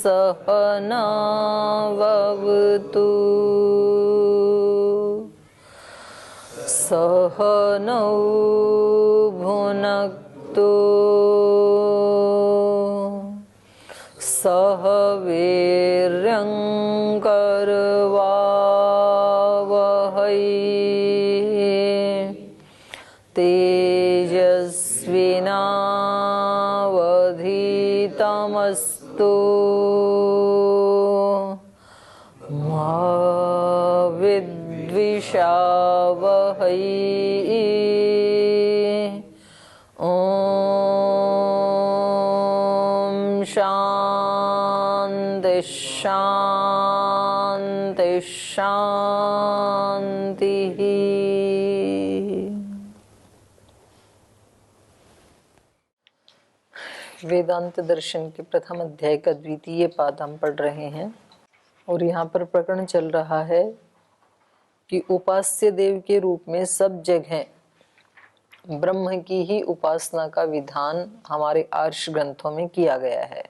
सहनावतु सहनौ भुनक्तु सह वीर्यं करवावहै तेजस्विनावधीतमस्तु मा विद्विषावहै। ओम शांति शांति शांति। वेदांत दर्शन के प्रथम अध्याय का द्वितीय पाद हम पढ़ रहे हैं और यहाँ पर प्रकरण चल रहा है कि उपास्य देव के रूप में सब जगह ब्रह्म की ही उपासना का विधान हमारे आर्ष ग्रंथों में किया गया है।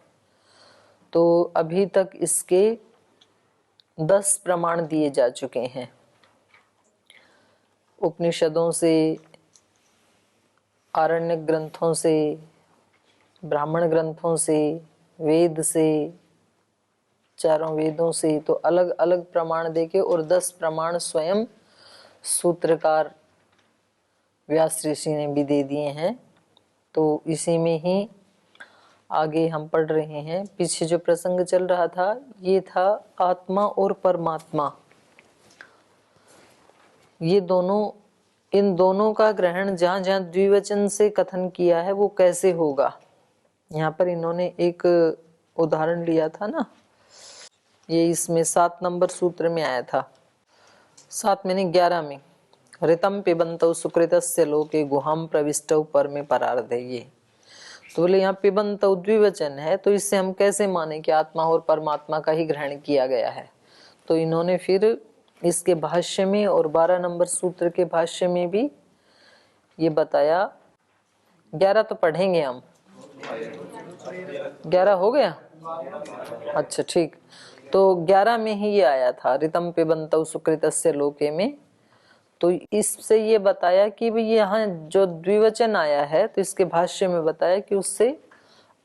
तो अभी तक इसके 10 प्रमाण दिए जा चुके हैं, उपनिषदों से, आरण्य ग्रंथों से, ब्राह्मण ग्रंथों से, वेद से, चारों वेदों से, तो अलग अलग प्रमाण देके और 10 प्रमाण स्वयं सूत्रकार व्यास ऋषि ने भी दे दिए हैं। तो इसी में ही आगे हम पढ़ रहे हैं। पीछे जो प्रसंग चल रहा था ये था आत्मा और परमात्मा, ये दोनों, इन दोनों का ग्रहण जहाँ जहाँ द्विवचन से कथन किया है वो कैसे होगा। यहाँ पर इन्होंने एक उदाहरण लिया था ना, ये इसमें 7 नंबर सूत्र में आया था, 7 में नहीं 11 में, ऋतम पिबंतौ सुकृतस्य लोके गुहाम प्रविष्टौ परमे परार्धे। ये तो बोले यहाँ पिबंतौ द्विवचन है, तो इससे हम कैसे माने कि आत्मा और परमात्मा का ही ग्रहण किया गया है। तो इन्होंने फिर इसके भाष्य में और 12 नंबर सूत्र के भाष्य में भी ये बताया। 11 तो पढ़ेंगे हम, 11 हो गया, अच्छा ठीक। तो 11 में ही ये आया था ऋतम पिबंतौ सुकृतस्य लोके में। तो इससे ये बताया कि भाई यहाँ जो द्विवचन आया है तो इसके भाष्य में बताया कि उससे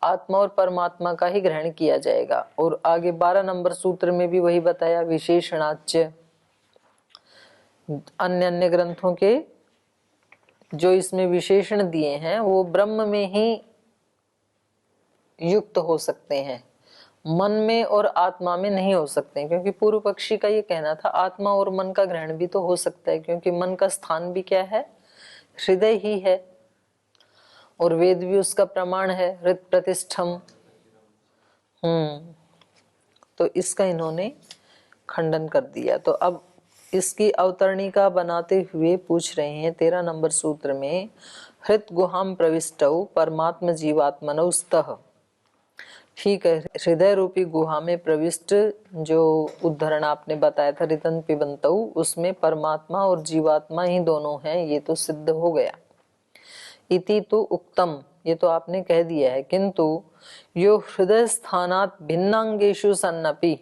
आत्मा और परमात्मा का ही ग्रहण किया जाएगा। और आगे 12 नंबर सूत्र में भी वही बताया, विशेषणाच्य, अन्य अन्य ग्रंथों के जो इसमें विशेषण दिए हैं वो ब्रह्म में ही युक्त हो सकते हैं, मन में और आत्मा में नहीं हो सकते। क्योंकि पूर्व पक्षी का ये कहना था आत्मा और मन का ग्रहण भी तो हो सकता है, क्योंकि मन का स्थान भी क्या है, हृदय ही है, और वेद भी उसका प्रमाण है, हृत प्रतिष्ठम। तो इसका इन्होंने खंडन कर दिया। तो अब इसकी अवतरणिका बनाते हुए पूछ रहे हैं 13 नंबर सूत्र में, हृत गुहाम प्रविष्टौ परमात्म जीवात्मनौ स्तः। ठीक है, हृदय रूपी गुहा में प्रविष्ट जो उद्धरण आपने बताया था ऋतन पिबंतौ, उसमें परमात्मा और जीवात्मा ही दोनों हैं, ये तो सिद्ध हो गया। इति तो उक्तम, ये तो आपने कह दिया है। किंतु यो हृदय स्थानात् भिन्नांगेषु सन्नपि,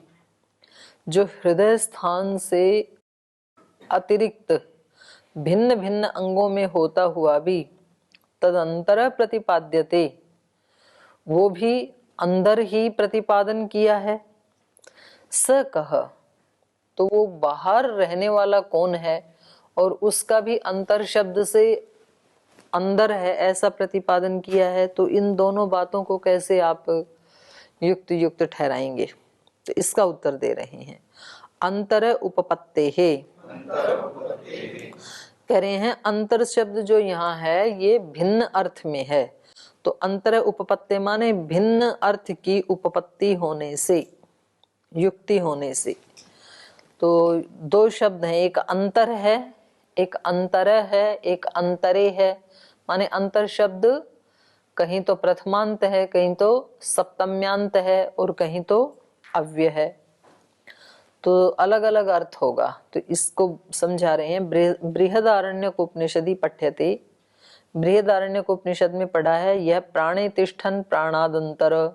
जो हृदय स्थान से अतिरिक्त भिन्न भिन्न अंगों में होता हुआ भी तदंतर प्रतिपाद्यते, वो भी अंदर ही प्रतिपादन किया है। स कह, तो वो बाहर रहने वाला कौन है और उसका भी अंतर शब्द से अंदर है ऐसा प्रतिपादन किया है। तो इन दोनों बातों को कैसे आप युक्त युक्त ठहराएंगे। तो इसका उत्तर दे रहे हैं, अंतर उपपत्ते है, कह रहे हैं अंतर शब्द जो यहाँ है ये भिन्न अर्थ में है। तो अंतर उपपत्ति माने भिन्न अर्थ की उपपत्ति होने से, युक्ति होने से। तो 2 शब्द हैं, एक अंतर है, एक अंतर है, एक अंतरे है। माने अंतर शब्द कहीं तो प्रथमांत है, कहीं तो सप्तम्यांत है और कहीं तो अव्यय है। तो अलग अलग अर्थ होगा। तो इसको समझा रहे हैं, बृहदारण्यक उपनिषदि पठ्यते, बृहदारण्यक उपनिषद में पढ़ा है, यह प्राणे तिष्ठन प्राणादंतर,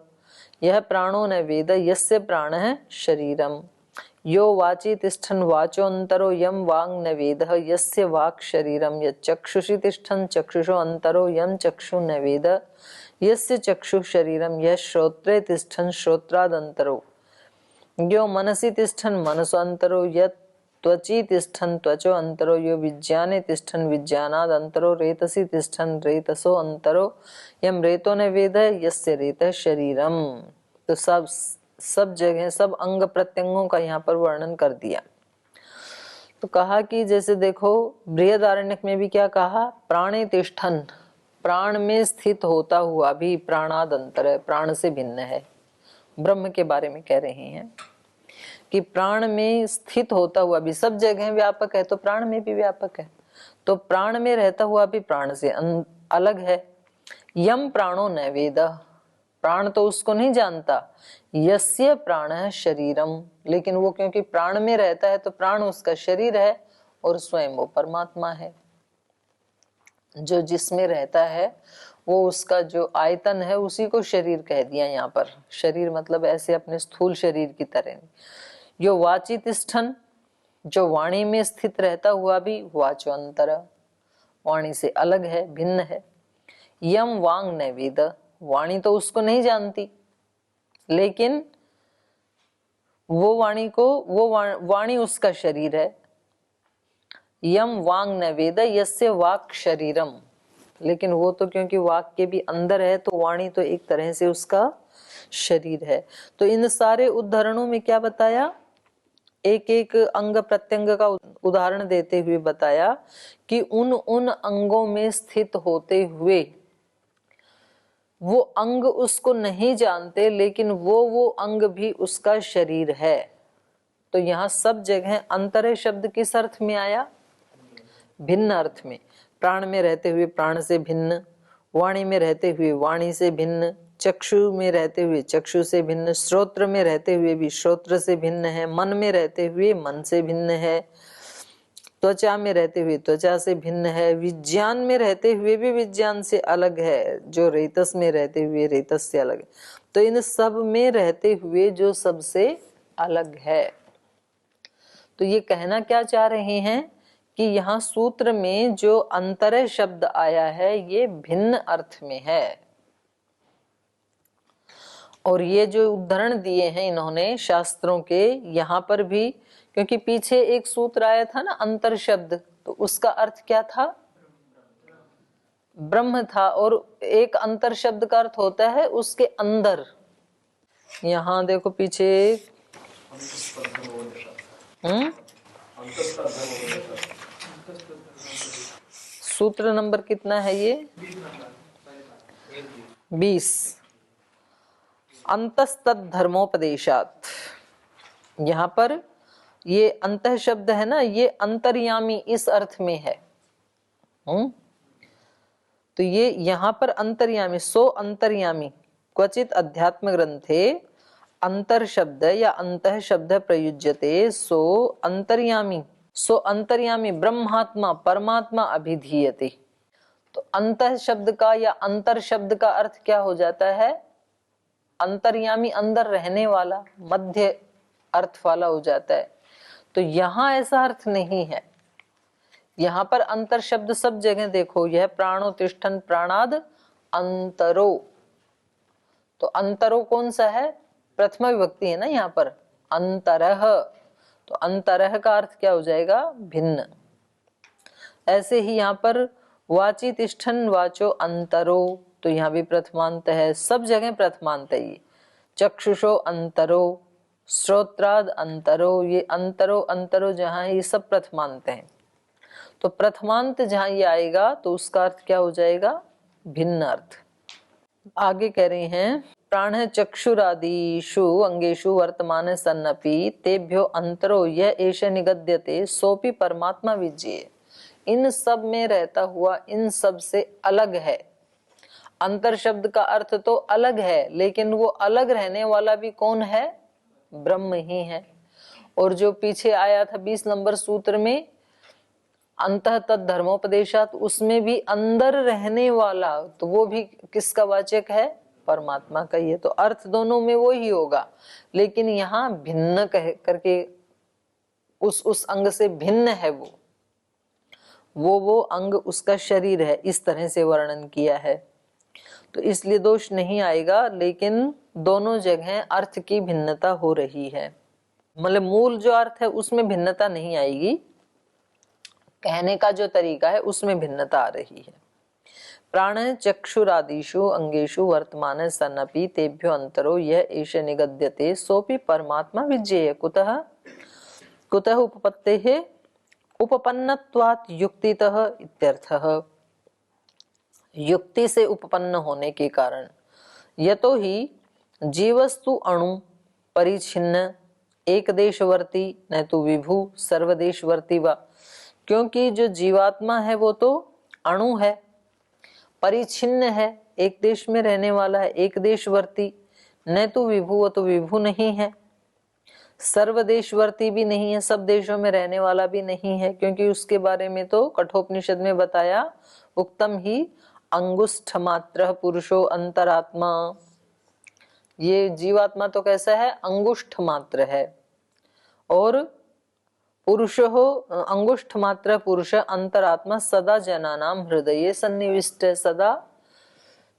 यह प्राणो न वेद यस्य प्राणः शरीरम। यो वाची तिष्ठन् वाचोऽन्तरो यं वाङ् न वेदः यस्य वाक् शरीरम। यच्चक्षुषि तिष्ठन् चक्षुषो अन्तरो यं चक्षु न वेद यस्य चक्षुः शरीरम। यः श्रोत्रे तिष्ठन् श्रोत्रादन्तरो यो मनसि तिष्ठन् मनसो अन्तरो यत् त्वचि तिष्ठन् त्वचो अन्तरो यो विज्ञाने तिष्ठन् विज्ञानाद् अन्तरो रेतसि तिष्ठन् रेतसो अन्तरो यं रेतो न वेद यस्य रेतः शरीरम। तो सब जगह सब अंग प्रत्यंगों का यहाँ पर वर्णन कर दिया। तो कहा कि जैसे देखो बृहदारण्यक में भी क्या कहा, प्राणे तिष्ठन्, प्राण में स्थित होता हुआ भी प्राणाद अंतर है, प्राण से भिन्न है। ब्रह्म के बारे में कह रहे हैं कि प्राण में स्थित होता हुआ भी सब जगह व्यापक है, तो प्राण में भी व्यापक है। तो प्राण में रहता हुआ भी प्राण से अलग है। यम प्राणो न वेद, प्राण तो उसको नहीं जानता। यस्य प्राणः शरीरम, लेकिन वो क्योंकि प्राण में रहता है तो प्राण उसका शरीर है और स्वयं वो परमात्मा है। जो जिसमें रहता है वो उसका जो आयतन है उसी को शरीर कह दिया यहाँ पर। शरीर मतलब ऐसे अपने स्थूल शरीर की तरह। यो वाची तिष्ठन्, जो वाणी में स्थित रहता हुआ भी वाचो अंतर, वाणी से अलग है, भिन्न है। यम वांग न वेद, वाणी तो उसको नहीं जानती, लेकिन वो वाणी को वो वाणी उसका शरीर है। यम वांग न वेद यस्य वाक् शरीरम, लेकिन वो तो क्योंकि वाक के भी अंदर है तो वाणी तो एक तरह से उसका शरीर है। तो इन सारे उदाहरणों में क्या बताया, एक एक अंग प्रत्यंग का उदाहरण देते हुए बताया कि उन अंगों में स्थित होते हुए वो अंग उसको नहीं जानते, लेकिन वो अंग भी उसका शरीर है। तो यहाँ सब जगह अंतर शब्द किस अर्थ में आया, भिन्न अर्थ में। प्राण में रहते हुए प्राण से भिन्न, वाणी में रहते हुए वाणी से भिन्न, चक्षु में रहते हुए चक्षु से भिन्न, श्रोत्र में रहते हुए भी श्रोत्र से भिन्न है, मन में रहते हुए मन से भिन्न है, त्वचा में रहते हुए त्वचा से भिन्न है, विज्ञान में रहते हुए भी विज्ञान से अलग है, जो रेतस में रहते हुए रेतस से अलग है। तो इन सब में रहते हुए जो सबसे अलग है। तो ये कहना क्या चाह रहे हैं कि यहाँ सूत्र में जो अंतरय शब्द आया है ये भिन्न अर्थ में है। और ये जो उदाहरण दिए हैं इन्होंने शास्त्रों के, यहाँ पर भी, क्योंकि पीछे एक सूत्र आया था ना अंतर शब्द, तो उसका अर्थ क्या था, ब्रह्म था। और एक अंतर शब्द का अर्थ होता है उसके अंदर। यहाँ देखो पीछे सूत्र नंबर कितना है ये, 20, अंतस्तद धर्मोपदेशात। यहाँ पर ये अंतः शब्द है ना, ये अंतर्यामी इस अर्थ में है। तो ये यहाँ पर अंतर्यामी, सो अंतर्यामी क्वचित अध्यात्म ग्रंथे अंतर शब्द या अंतः शब्द प्रयुज्यते, सो अंतर्यामी, सो अंतर्यामी ब्रह्मात्मा परमात्मा अभिधीयते। तो अंतः शब्द का या अंतर शब्द का अर्थ क्या हो जाता है, अंतर्यामी, अंदर रहने वाला, मध्य अर्थ वाला हो जाता है। तो यहाँ ऐसा अर्थ नहीं है। यहाँ पर अंतर शब्द सब जगह देखो, यह प्राणो तिष्ठन् प्राणाद अंतरो, तो अंतरो कौन सा है, प्रथमा विभक्ति है ना यहाँ पर, अंतरः। तो अंतरः का अर्थ क्या हो जाएगा, भिन्न। ऐसे ही यहाँ पर वाची तिष्ठन् वाचो अंतरो, तो यहाँ भी प्रथमांत है, सब जगह प्रथमांत है। ये चक्षुषो अंतरो, श्रोत्राद अंतरो, ये अंतरो अंतरो जहाँ है ये सब प्रथमांत हैं। तो प्रथमांत जहाँ ये आएगा तो उसका अर्थ क्या हो जाएगा, भिन्न अर्थ। आगे कह रहे हैं, प्राण चक्षुरादिषु अंगेषु वर्तमान सन्नपि तेभ्यो अंतरो यह एष निगद्यते सोपि परमात्मा विज्ञेय। इन सब में रहता हुआ इन सब से अलग है। अंतर शब्द का अर्थ तो अलग है, लेकिन वो अलग रहने वाला भी कौन है, ब्रह्म ही है। और जो पीछे आया था 20 नंबर सूत्र में अंतः तद धर्मोपदेशात, उसमें भी अंदर रहने वाला, तो वो भी किसका वाचक है, परमात्मा का ही है। तो अर्थ दोनों में वो ही होगा, लेकिन यहाँ भिन्न कह करके उस अंग से भिन्न है वो अंग उसका शरीर है, इस तरह से वर्णन किया है। तो इसलिए दोष नहीं आएगा, लेकिन दोनों जगह अर्थ की भिन्नता हो रही है। मतलब मूल जो अर्थ है उसमें भिन्नता नहीं आएगी, कहने का जो तरीका है उसमें भिन्नता आ रही है। प्राण चक्षुरादिषु अंगेषु वर्तमान सन्नपि तेभ्यो अंतरो यह एष निगद्यते सोपि परमात्मा विज्ञेय कुतः कुतः उपपत्तेः उपपन्नत्वात् युक्तितः इत्यर्थः। युक्ति से उपपन्न होने के कारण, यतो ही जीवस्तु अणु परिच्छिन्न एक देशवर्ती न तो विभु सर्वदेशवर्ती वा, क्योंकि जो जीवात्मा है वो तो अणु है, परिच्छिन्न है, एक देश में रहने वाला है, एक देशवर्ती, न तो विभु, वो तो विभु नहीं है, सर्वदेशवर्ती भी नहीं है, सब देशों में रहने वाला भी नहीं है, क्योंकि उसके बारे में तो कठोपनिषद में बताया, उक्तम ही अंगुष्ठ मात्र पुरुषो अंतरात्मा। ये जीवात्मा तो कैसा है, अंगुष्ठ मात्र है, और पुरुष हो अंगुष्ठ मात्र पुरुष अंतरात्मा सदा जनानाम हृदय सन्निविष्ट, सदा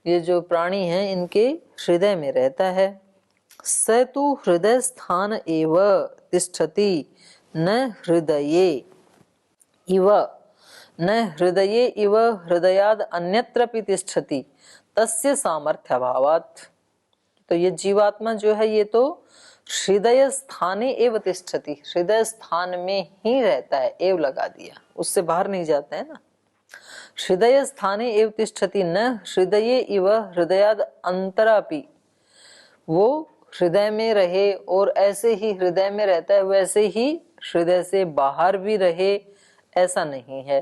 ये जो प्राणी हैं इनके हृदय में रहता है। स तु हृदय स्थान एव तिष्ठति न हृदये इव, न हृदये इव हृदयाद अन्यत्रपि तिष्ठति तस्य सामर्थ्य अभावात्। तो ये जीवात्मा जो है ये तो हृदय स्थाने एव तिष्ठति, हृदय स्थान में ही रहता है, एव लगा दिया, उससे बाहर नहीं जाता है ना। हृदय स्थाने एव तिष्ठति न हृदये इव हृदयाद अंतरापि, वो हृदय में रहे और ऐसे ही हृदय में रहता है, वैसे ही हृदय से बाहर भी रहे, ऐसा नहीं है।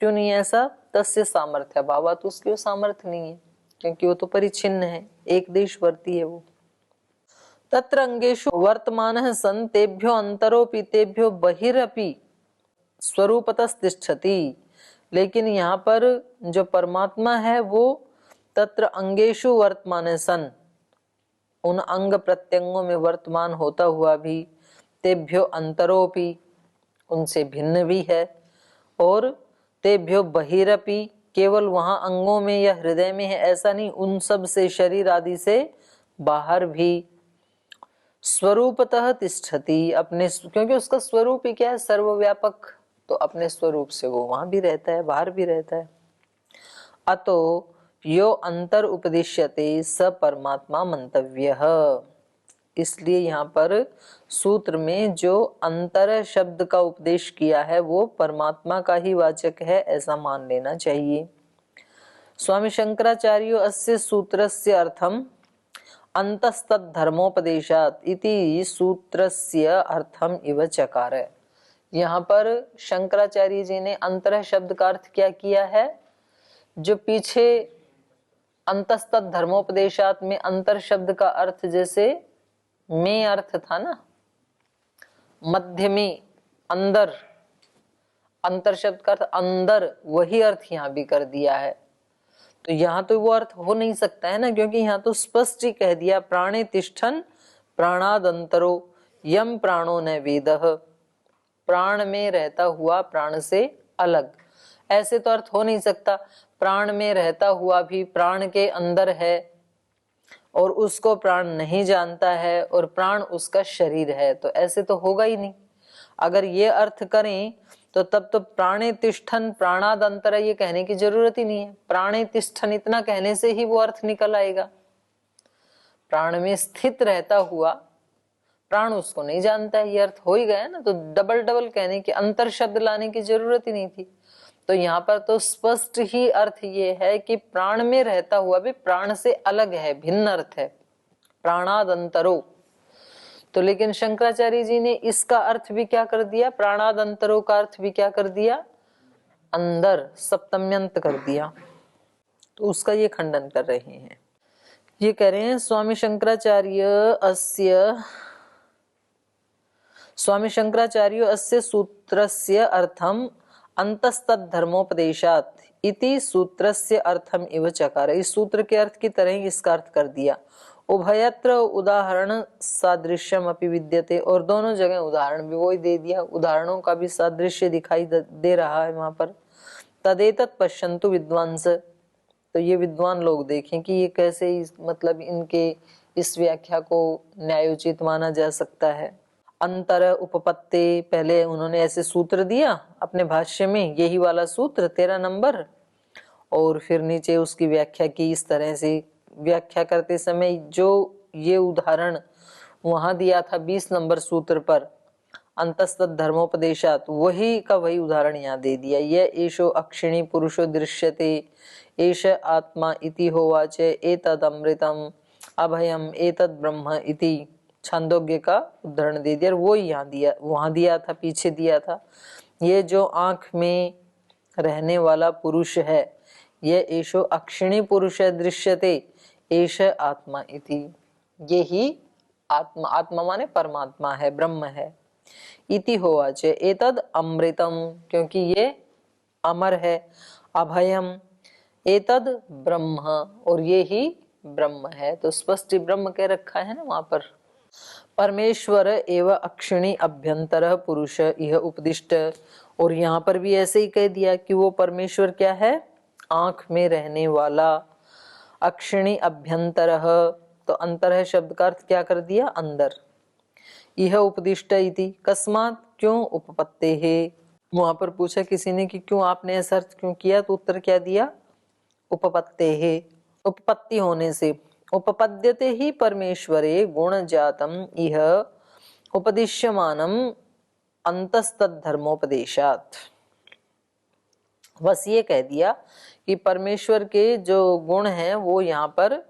क्यों नहीं ऐसा? तस्य सामर्थ्य अभावात्, उसकी वो सामर्थ्य नहीं है, क्योंकि वो तो परिच्छिन्न है, एक देशवर्ती है वो। तत्र अंगेषु वर्तमानः सन् तेभ्यो अंतरोपि तेभ्यो बहिरपि स्वरूपतस्तिष्ठति। लेकिन यहाँ पर जो परमात्मा है वो तत्र अंगेषु वर्तमान सन्, उन अंग प्रत्यंगों में वर्तमान होता हुआ भी, तेभ्यो अंतरोपि, उनसे भिन्न भी है, और तेभ्यो बहिरपि, केवल वहां अंगों में या हृदय में है ऐसा नहीं, उन सब से, शरीर आदि से बाहर भी, स्वरूपतः तिष्ठति, अपने, क्योंकि उसका स्वरूप ही क्या है, सर्वव्यापक, तो अपने स्वरूप से वो वहां भी रहता है, बाहर भी रहता है। अतो यो अंतर उपदिश्यते स परमात्मा मंतव्यः। इसलिए यहाँ पर सूत्र में जो अंतर शब्द का उपदेश किया है वो परमात्मा का ही वाचक है, ऐसा मान लेना चाहिए। स्वामी शंकराचार्यो अस्य सूत्रस्य अर्थम अंतस्तद धर्मोपदेशात् इति सूत्रस्य अर्थम इव चकार। यहाँ पर शंकराचार्य जी ने अंतर शब्द का अर्थ क्या किया है? जो पीछे अंतस्तद धर्मोपदेशात् में अंतर शब्द का अर्थ जैसे में अर्थ था ना, मध्य में, अंदर, अंतर शब्द का अर्थ अंदर, वही अर्थ यहाँ भी कर दिया है। तो यहाँ तो वो अर्थ हो नहीं सकता है ना, क्योंकि यहाँ तो स्पष्ट ही कह दिया, प्राणे तिष्ठन प्राणादंतरो यम प्राणो न वेदः, प्राण में रहता हुआ प्राण से अलग, ऐसे तो अर्थ हो नहीं सकता। प्राण में रहता हुआ भी प्राण के अंदर है और उसको प्राण नहीं जानता है, और प्राण उसका शरीर है, तो ऐसे तो होगा ही नहीं। अगर ये अर्थ करें तो तब तो प्राणे तिष्ठन प्राणादंतर ये कहने की जरूरत ही नहीं है, प्राणे तिष्ठन इतना कहने से ही वो अर्थ निकल आएगा। प्राण में स्थित रहता हुआ प्राण उसको नहीं जानता है, ये अर्थ हो ही गया ना, तो डबल डबल कहने की, अंतर शब्द लाने की जरूरत ही नहीं थी। तो यहाँ पर तो स्पष्ट ही अर्थ ये है कि प्राण में रहता हुआ भी प्राण से अलग है, भिन्न अर्थ है, प्राणादंतरो। तो लेकिन शंकराचार्य जी ने इसका अर्थ भी क्या कर दिया, प्राणादंतरो का अर्थ भी क्या कर दिया, अंदर, सप्तम्यंत कर दिया। तो उसका ये खंडन कर रहे हैं। ये कह रहे हैं स्वामी शंकराचार्य अस्य सूत्रस्य अर्थम अंतस्तद धर्मोपदेशात् इति सूत्रस्य अर्थम इव चकार, इस सूत्र के अर्थ की तरह ही इसका अर्थ कर दिया। उभयत्र उदाहरण सादृश्यम अपि विद्यते, और दोनों जगह उदाहरण भी वही दे दिया, उदाहरणों का भी सादृश्य दिखाई दे रहा है वहां पर। तदेतत् पश्यन्तु विद्वांस, तो ये विद्वान लोग देखें कि ये कैसे मतलब इनके इस व्याख्या को न्यायोचित माना जा सकता है। अंतर उपपत्ति, पहले उन्होंने ऐसे सूत्र दिया अपने भाष्य में, यही वाला सूत्र 13 नंबर, और फिर नीचे उसकी व्याख्या की। इस तरह से व्याख्या करते समय जो ये उदाहरण वहां दिया था 20 नंबर सूत्र पर, अंतस्तद धर्मोपदेशात, वही का वही उदाहरण यहाँ दे दिया। यह एषो अक्षिणी पुरुषो दृश्यते एष आत्मा इति होवाच एतद अमृतम अभयम एतद ब्रह्म इति, छांदोग्य का उदाहरण दे दिया। वो यहाँ दिया, वहां दिया था, पीछे दिया था। ये जो आंख में रहने वाला पुरुष है, यह एषो अक्षिणी पुरुष दृश्यते एष आत्मा इति, ये ही आत्मा, आत्मा माने परमात्मा है, ब्रह्म है। इति होवाच एतद अमृतम, क्योंकि ये अमर है। अभयम एतद ब्रह्म, और ये ही ब्रह्म है। तो स्पष्ट ब्रह्म कह रखा है ना वहां पर। परमेश्वर एवं अक्षिणी अभ्यंतर पुरुष यह उपदिष्ट, और यहाँ पर भी ऐसे ही कह दिया कि वो परमेश्वर क्या है, आंख में रहने वाला। अक्षिणी अभ्यंतर, तो अंतर है शब्द का अर्थ क्या कर दिया, अंदर। यह उपदिष्ट इति, कस्मात, क्यों, उपपत्ते है। वहां पर पूछा किसी ने कि क्यों आपने ऐसा अर्थ क्यों किया, तो उत्तर क्या दिया, उपपत्ते है, उपपत्ति होने से। उपपद्यते ही परमेश्वरे गुण जातम इह उपदिश्यमानम अंतस्तद धर्मोपदेशात। बस ये कह दिया कि परमेश्वर के जो गुण हैं वो यहाँ पर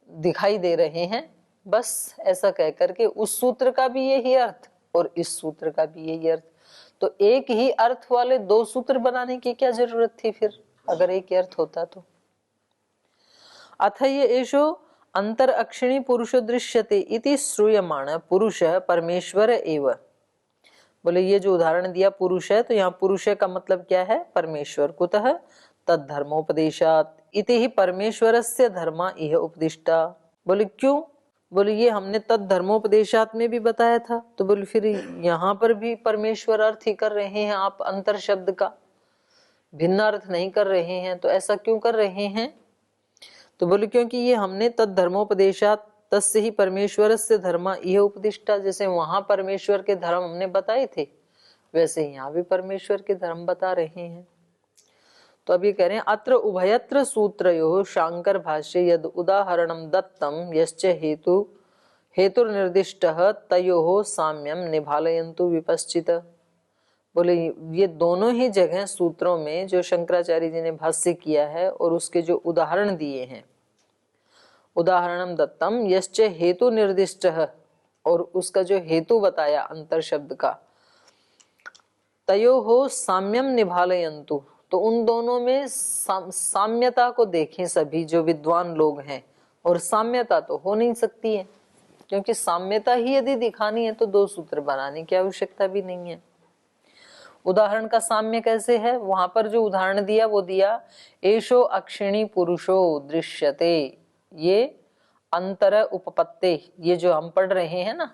दिखाई दे रहे हैं, बस ऐसा कह करके उस सूत्र का भी यही अर्थ और इस सूत्र का भी यही अर्थ। तो एक ही अर्थ वाले दो सूत्र बनाने की क्या जरूरत थी फिर, अगर एक ही अर्थ होता तो। अथ ये एषो अंतर अक्षिणी पुरुषो दृश्यते इति श्रूयमाण पुरुष परमेश्वर एव। बोले ये जो उदाहरण दिया पुरुष है, तो यहाँ पुरुष का मतलब क्या है, परमेश्वर। कुतः तद धर्मोपदेशात इति ही परमेश्वरस्य धर्मा इह उपदिष्टा। बोले क्यों, बोले ये हमने तद धर्मोपदेशात में भी बताया था, तो बोले फिर यहाँ पर भी परमेश्वर अर्थ ही कर रहे हैं आप, अंतर शब्द का भिन्न अर्थ नहीं कर रहे हैं, तो ऐसा क्यों कर रहे हैं। तो बोले क्योंकि ये हमने तद धर्मोपदेशात तस्य ही परमेश्वर से धर्मा यह उपदिष्टा, जैसे वहां परमेश्वर के धर्म हमने बताए थे, वैसे यहाँ भी परमेश्वर के धर्म बता रहे हैं। तो अभी कह रहे हैं अत्र उभयत्र सूत्रयो शांकर भाष्य यद उदाहरणम दत्तम यश्च हेतु हेतुर्निर्दिष्टः तयोः साम्यम निभालयन्तु विपश्चित। बोले ये दोनों ही जगह सूत्रों में जो शंकराचार्य जी ने भाष्य किया है और उसके जो उदाहरण दिए हैं, उदाहरणम दत्तम यश्च हेतु निर्दिष्ट, और उसका जो हेतु बताया अंतर शब्द का, तयो हो साम्यम निभालयन्तु, तो उन दोनों में साम्यता को देखें सभी जो विद्वान लोग हैं। और साम्यता तो हो नहीं सकती है, क्योंकि साम्यता ही यदि दिखानी है तो दो सूत्र बनाने की आवश्यकता भी नहीं है। उदाहरण का साम्य कैसे है, वहां पर जो उदाहरण दिया वो दिया एषो अक्षिणी पुरुषो दृश्यते, ये अंतर उपपत्ते, ये जो हम पढ़ रहे हैं ना,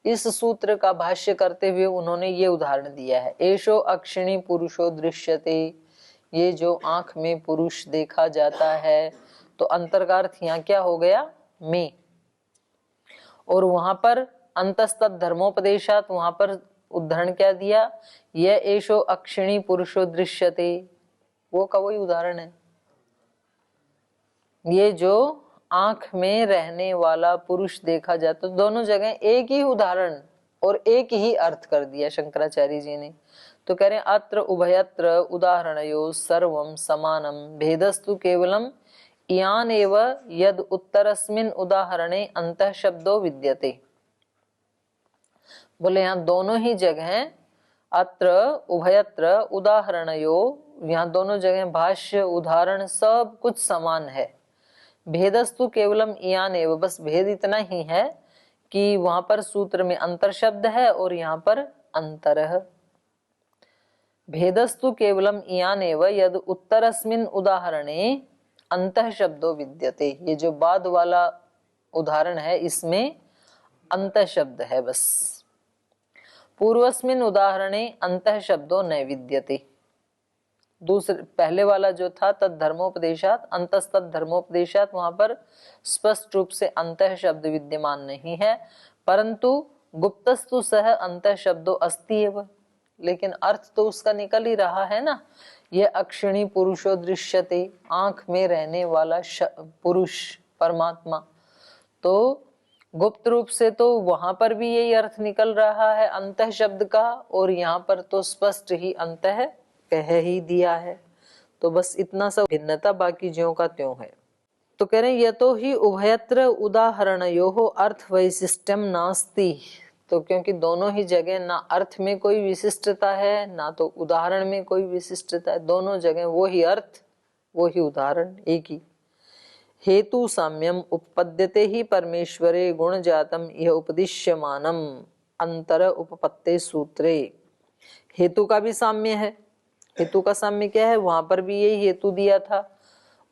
इस सूत्र का भाष्य करते हुए उन्होंने ये उदाहरण दिया है। एषो अक्षिणी पुरुषो दृश्यते, ये जो आंख में पुरुष देखा जाता है, तो अंतर का अर्थ यहाँ क्या हो गया, में। और वहां पर अंतस्तद धर्मोपदेशात, वहां पर उदाहरण क्या दिया, यह एषो अक्षिणी पुरुषो दृश्यते, वो का वही उदाहरण है। ये जो आंख में रहने वाला पुरुष देखा जाता, तो दोनों जगह एक ही उदाहरण और एक ही अर्थ कर दिया शंकराचार्य जी ने। तो कह रहे हैं अत्र उभयत्र उदाहरणयो सर्वम समानम भेदस्तु केवलम इयान एव यद उत्तरस्मिन उदाहरणे अंतः शब्दो विद्यते। बोले यहाँ दोनों ही जगह अत्र उभयत्र उदाहरणयो, यहाँ दोनों जगह भाष्य उदाहरण सब कुछ समान है। भेदस्तु केवलम इयान एव, बस भेद इतना ही है कि वहां पर सूत्र में अंतर शब्द है और यहाँ पर अंतर है। भेदस्तु केवलम इयानेव यद उत्तरस्मिन् उदाहरणे अंतः शब्दो विद्यते। ये जो बाद वाला उदाहरण है इसमें अंतः शब्द है बस। पूर्वस्मिन् उदाहरणे अंतः शब्दो न विद्यते। दूसरे पहले वाला जो था तद धर्मोपदेशात अंतस्तद धर्मोपदेशात, वहां पर स्पष्ट रूप से अंतः शब्द विद्यमान नहीं है, परंतु गुप्तस्तु सह अंतः शब्दो अस्ति एव, लेकिन अर्थ तो उसका निकल ही रहा है ना। ये अक्षिणी पुरुषो दृश्यते, आंख में रहने वाला पुरुष परमात्मा, तो गुप्त रूप से तो वहां पर भी यही अर्थ निकल रहा है अंतः शब्द का, और यहाँ पर तो स्पष्ट ही अंतः कह ही दिया है। तो बस इतना सा भिन्नता, बाकी ज्यों का त्यों है। तो कह रहे हैं यतो ही उभयत्र उदाहरणयोः अर्थ वैशिष्ट्यम नास्ति। तो क्योंकि दोनों ही जगह ना अर्थ में कोई विशिष्टता है ना तो उदाहरण में कोई विशिष्टता है, दोनों जगह वो ही अर्थ वो ही उदाहरण एक ही। हेतु साम्यम उपपद्यते ही परमेश्वरे गुण जातम यह उपदिश्यमानम अंतर उपपत्ते सूत्रे। हेतु का भी साम्य है। हेतु का साम्य क्या है, वहां पर भी यही हेतु दिया था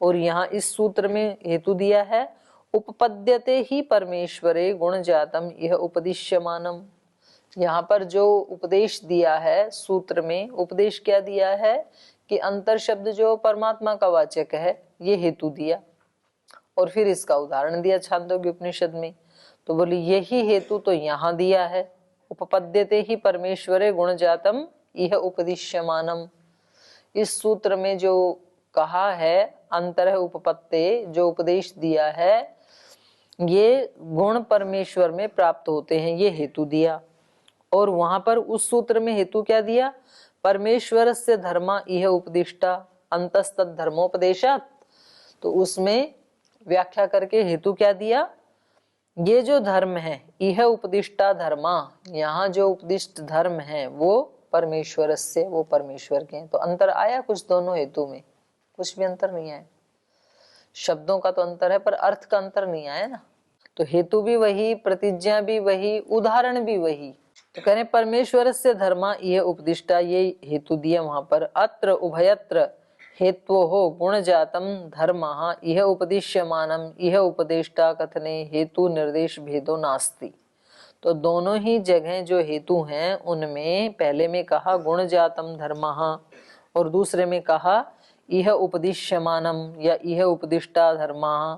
और यहाँ इस सूत्र में हेतु दिया है उपपद्यते ही परमेश्वरे गुण जातम यह उपदिश्यमानम। यहाँ पर जो उपदेश दिया है सूत्र में, उपदेश क्या दिया है कि अंतर शब्द जो परमात्मा का वाचक है ये हेतु दिया, और फिर इसका उदाहरण दिया छांदोग्य उपनिषद में। तो बोली यही हेतु तो यहाँ दिया है, उपपद्यते ही परमेश्वरे गुण जातम यह उपदिश्यमानम। इस सूत्र में जो कहा है अंतर उपपत्ते, जो उपदेश दिया है, ये गुण परमेश्वर में प्राप्त होते हैं, ये हेतु दिया। और वहां पर उस सूत्र में हेतु क्या दिया, परमेश्वर से धर्मा यह उपदिष्टा अंतस्तद धर्मोपदेशात। तो उसमें व्याख्या करके हेतु क्या दिया, ये जो धर्म है यह उपदिष्टा धर्मा, यहाँ जो उपदिष्ट धर्म है वो परमेश्वर से, वो परमेश्वर के हैं। तो अंतर आया कुछ दोनों हेतु में, कुछ भी अंतर नहीं आया। शब्दों का तो अंतर है पर अर्थ का अंतर नहीं आया ना। तो हेतु भी वही, प्रतिज्ञा भी वही, उदाहरण भी वही। तो कह रहे परमेश्वर से धर्मा यह उपदिष्टा, ये हेतु दिया वहां पर। अत्र उभयत्र हेत्वोः गुण जातम धर्मः यह उपदिश्यमानम यह उपदेष्टा कथने हेतु निर्देश भेदो नास्ति। तो दोनों ही जगह जो हेतु हैं उनमें पहले में कहा गुण जातम धर्मः और दूसरे में कहा यह उपदिश्यमानम या यह उपदिष्टा धर्मः।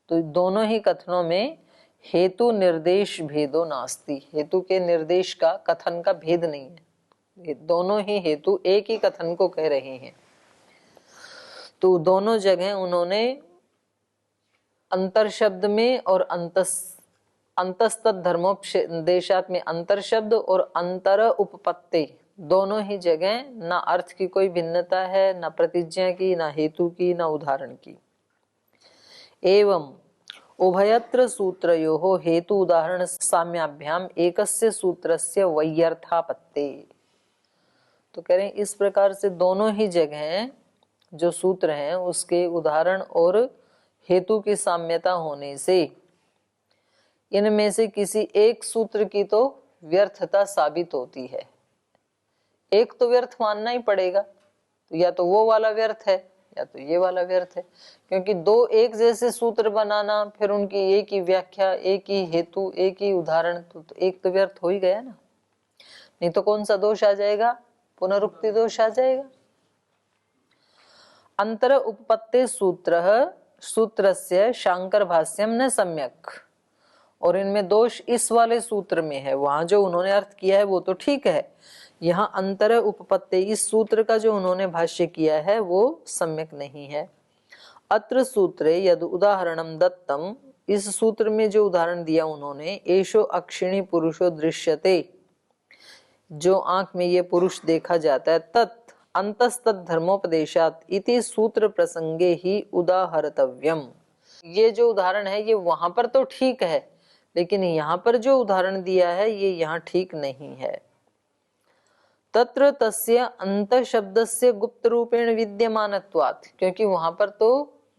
तो दोनों ही कथनों में हेतु निर्देश भेदो नास्ति, हेतु के निर्देश का कथन का भेद नहीं है, दोनों ही हेतु एक ही कथन को कह रहे हैं। तो दोनों जगह उन्होंने अंतर शब्द में और अंतस्तद धर्मोपदेशात में अंतर शब्द और अंतर उपपत्ति, दोनों ही जगह ना अर्थ की कोई भिन्नता है, ना प्रतिज्ञा की, ना हेतु की, ना उदाहरण की। एवं उभयत्र सूत्रयोः हेतु उदाहरण साम्याभ्याम एकस्य सूत्रस्य वैयर्थापत्ते। तो कह रहे हैं इस प्रकार से दोनों ही जगह जो सूत्र हैं उसके उदाहरण और हेतु की साम्यता होने से इनमें से किसी एक सूत्र की तो व्यर्थता साबित होती है। एक तो व्यर्थ मानना ही पड़ेगा, तो या तो वो वाला व्यर्थ है या तो ये वाला व्यर्थ है, क्योंकि दो एक जैसे सूत्र बनाना फिर उनकी एक ही व्याख्या, एक ही हेतु, एक ही उदाहरण, तो एक तो व्यर्थ हो ही गया ना। नहीं तो कौन सा दोष आ जाएगा, पुनरुक्ति दोष आ जाएगा। अंतर उपपत्ति सूत्रस्य शांकर भाष्यम न सम्यक। और इनमें दोष इस वाले सूत्र में है, वहां जो उन्होंने अर्थ किया है वो तो ठीक है, यहाँ अंतर उपपत्ति इस सूत्र का जो उन्होंने भाष्य किया है वो सम्यक नहीं है। अत्र सूत्रे यद उदाहरणम दत्तम, इस सूत्र में जो उदाहरण दिया उन्होंने, एषो अक्षिणी पुरुषो दृश्यते, जो आंख में ये पुरुष देखा जाता है, तत् अंतस्तद धर्मोपदेशात इति सूत्र प्रसंगे ही उदाहर्तव्यम। ये जो उदाहरण है ये वहां पर तो ठीक है, लेकिन यहाँ पर जो उदाहरण दिया है ये यहाँ ठीक नहीं है। तत्र तस्य अंत शब्दस्य गुप्त रूपेण विद्यमानत्वात्, क्योंकि वहां पर तो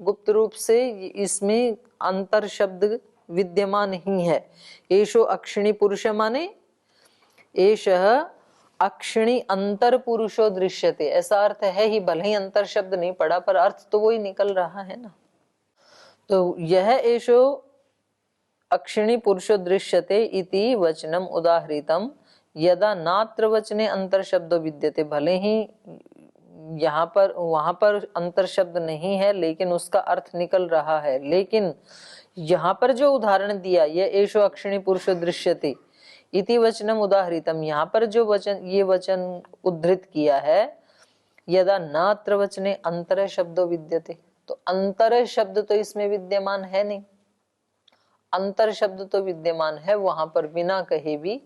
गुप्त रूप से इसमें अंतर शब्द विद्यमान ही है। एषो अक्षिणी पुरुष माने एषः अक्षिणी अंतर पुरुषो दृश्यते, ऐसा अर्थ है ही, भले ही अंतर शब्द नहीं पड़ा पर अर्थ तो वही निकल रहा है ना। तो यह एषो अक्षिणी पुरुषो दृश्यते इति वचनम उदाहृतम यदा नात्र वचने अंतर शब्दो विद्यते, भले ही यहाँ पर वहां पर अंतर शब्द नहीं है लेकिन उसका अर्थ निकल रहा है। लेकिन यहाँ पर जो उदाहरण दिया, यह एषो अक्षिणी पुरुषो दृश्यते इति वचनम उदाहृतम, यहाँ पर जो वचन, ये वचन उद्धृत किया है, यदा नात्र वचने अंतर शब्दो विद्यते, तो अंतर शब्द तो इसमें विद्यमान है नहीं, अंतर शब्द तो विद्यमान है वहां पर बिना कहे भी,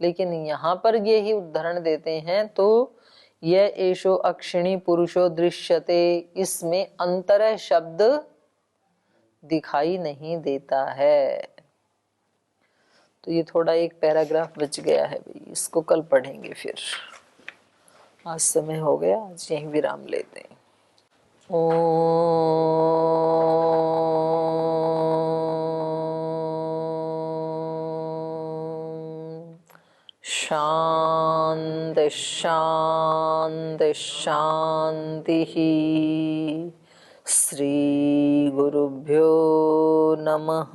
लेकिन यहाँ पर ये ही उदाहरण देते हैं। तो यह एषो अक्षिणी पुरुषो दृश्यते, इसमें अंतर शब्द दिखाई नहीं देता है। तो ये थोड़ा एक पैराग्राफ बच गया है भाई, इसको कल पढ़ेंगे फिर। आज समय हो गया, आज यहीं विराम लेते हैं। शांति शांति शांति। श्री गुरुभ्यो नमः।